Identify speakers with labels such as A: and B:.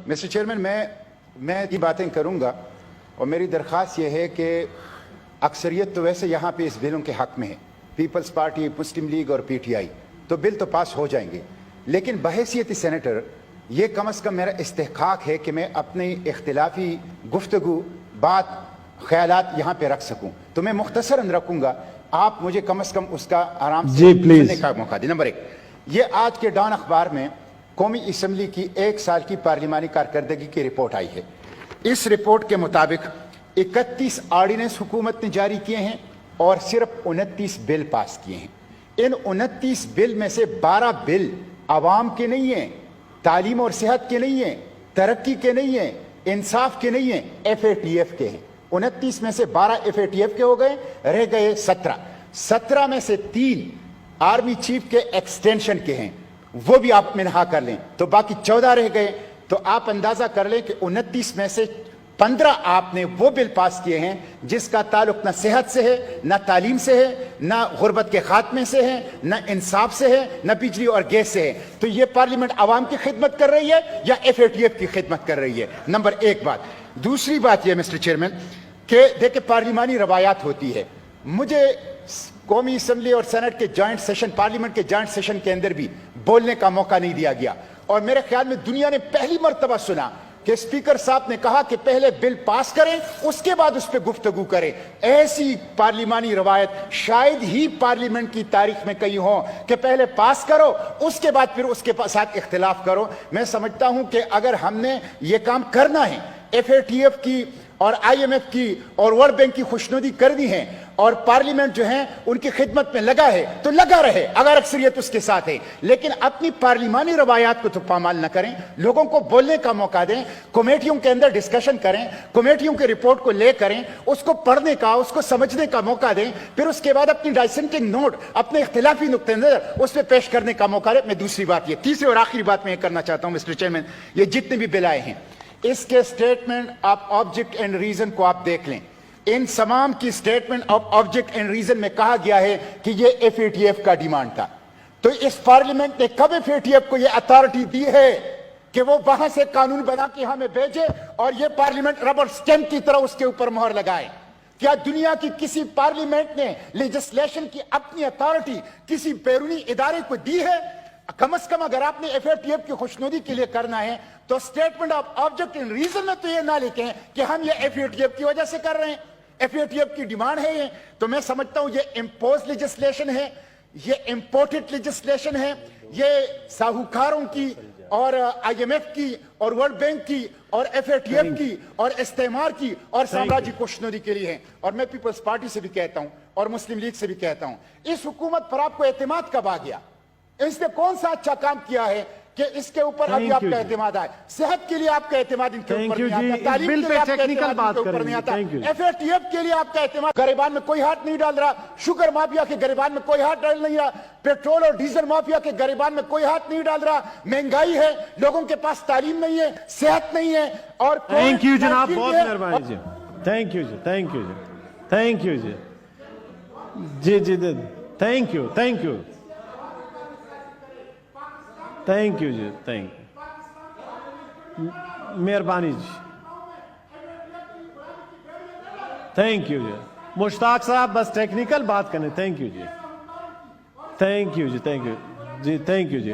A: Mister chairman, मैं ये बातें करूंगा और मेरी दरख्वास्त ये है कि अक्सरियत तो वैसे यहाँ पे इस बिलों के हक में है, पीपल्स पार्टी, मुस्लिम लीग और पीटीआई, तो बिल तो पास हो जाएंगे, लेकिन बहैसियत सेनेटर ये कम अज़ कम मेरा इस्तेहकाक है कि मैं अपनी इख्तिलाफी गुफ्तगू बात ख्यालात यहाँ पे रख सकूँ। तो मैं मुख्तसरन रखूँगा, आप मुझे कम अज़ कम उसका आराम से सुनने का मौका दें। नंबर 1, ये आज के डॉन अखबार में कौमी असम्बली की 1 साल की पार्लिमानी कारकर्दगी की रिपोर्ट आई है। इस रिपोर्ट के मुताबिक 31 ऑर्डिनेंस हुकूमत ने जारी किए हैं और सिर्फ 29 बिल पास किए हैं। इन 29 बिल में से 12 बिल आवाम के नहीं हैं, तालीम और सेहत के नहीं हैं, तरक्की के नहीं हैं, इंसाफ के नहीं हैं, FATF के हैं। 29 में से 12 FATF के हो गए, रह गए 17 में से 3 आर्मी चीफ के एक्सटेंशन के हैं, वो भी आप मिनहा कर लें तो बाकी 14 रह गए। तो आप अंदाजा कर लें कि 29 में से 15 आपने वो बिल पास किए हैं जिसका ताल्लुक न सेहत से है, न तालीम से है, न गुर्बत के खात्मे से है, न इंसाफ से है, न बिजली और गैस से है। तो ये पार्लियामेंट आवाम की खिदमत कर रही है या FATF की खिदमत कर रही है? नंबर 1 बात। दूसरी बात यह मिस्टर चेयरमैन कि देखिए पार्लिमानी रवायात होती है। मुझे कौमी असम्बली और सेनेट के जॉइंट सेशन, पार्लियामेंट के जॉइंट सेशन के अंदर भी बोलने का मौका नहीं दिया गया और मेरे ख्याल में दुनिया ने पहली मर्तबा सुना कि स्पीकर साहब ने कहा कि पहले बिल पास करें उसके बाद उस पर गुफ्तगू करें। ऐसी पार्लिमानी रवायत शायद ही पार्लियामेंट की तारीख में कहीं हो कि पहले पास करो उसके बाद फिर उसके साथ इख्तिलाफ करो। मैं समझता हूं कि अगर हमने ये काम करना है, FATF की और IMF की और वर्ल्ड बैंक की खुशनुदी करनी है और पार्लियामेंट जो है उनकी खिदमत में लगा है तो लगा रहे अगर अक्सरियत उसके साथ है, लेकिन अपनी पार्लिमानी रवायात को तो पामाल न करें, लोगों को बोलने का मौका दें, कमेटियों के अंदर डिस्कशन करें, कमेटियों के रिपोर्ट को ले करें, उसको पढ़ने का, उसको समझने का मौका दें, फिर उसके बाद अपनी डाइसेंटिंग नोट, अपने इख्तिलाफी नुक्ते नजर उस पर पेश करने का मौका दें। मैं दूसरी बात ये, तीसरी और आखिरी बात मैं करना चाहता हूं मिस्टर चेयरमैन, ये जितने भी बिल आए हैं इसके statement of object and reason को आप देख लें। इन तमाम की statement of object and reason में कहा गया है कि ये FATF का डिमांड था। तो इस पार्लियामेंट ने कब FATF को ये अथॉरिटी दी है कि वो वहां से कानून बना के हमें भेजे और ये पार्लियामेंट रबर स्टैंप की तरह उसके ऊपर मोहर लगाए? क्या दुनिया की किसी पार्लियामेंट ने लेजिस्लेशन की अपनी अथॉरिटी किसी बैरूनी इदारे को दी है? कम से कम अगर आपने FATF की खुशनुदी के लिए करना है तो statement of object and reason में तो ये ना लिखें कि हम ये FATF की वजह से कर रहे हैं, FATF की डिमांड है ये। तो मैं समझता हूं ये इम्पोज लेजिस्लेशन है, ये इंपोर्टेड लेजिस्लेशन है, ये साहूकारों की और IMF की और वर्ल्ड बैंक की और FATF की और इस्तेमार की और साम्राज्य खुशनुदी के लिए है। और मैं पीपल्स पार्टी से भी कहता हूं और मुस्लिम लीग से भी कहता हूं, इस हुकूमत पर आपको एतमाद कब आ गया? इसने कौन सा अच्छा काम किया है कि इसके ऊपर अभी आपका एतमाद आए? सेहत के लिए आपका एतमाद इनके ऊपर नहीं आता, तालीम के लिए आपका एतमाद इनके ऊपर नहीं आता, FATF के लिए आपका एतमाद। गरीबान में कोई हाथ नहीं डाल रहा, शुगर माफिया के गरीबान में कोई हाथ डाल नहीं रहा, पेट्रोल और डीजल माफिया के गरीबान में कोई हाथ नहीं डाल रहा, महंगाई है, लोगों के पास तालीम नहीं है, सेहत नहीं है और
B: थैंक यू जनाब, बहुत मेहरबानी जी, थैंक यू जी, थैंक यू जी, थैंक यू जी, जी जी, thank you, thank you, thank you जी, थैंक यू, मेहरबानी जी, थैंक यू जी। मुश्ताक साहब बस टेक्निकल बात करने, थैंक यू जी, थैंक यू जी, थैंक यू जी, थैंक यू जी।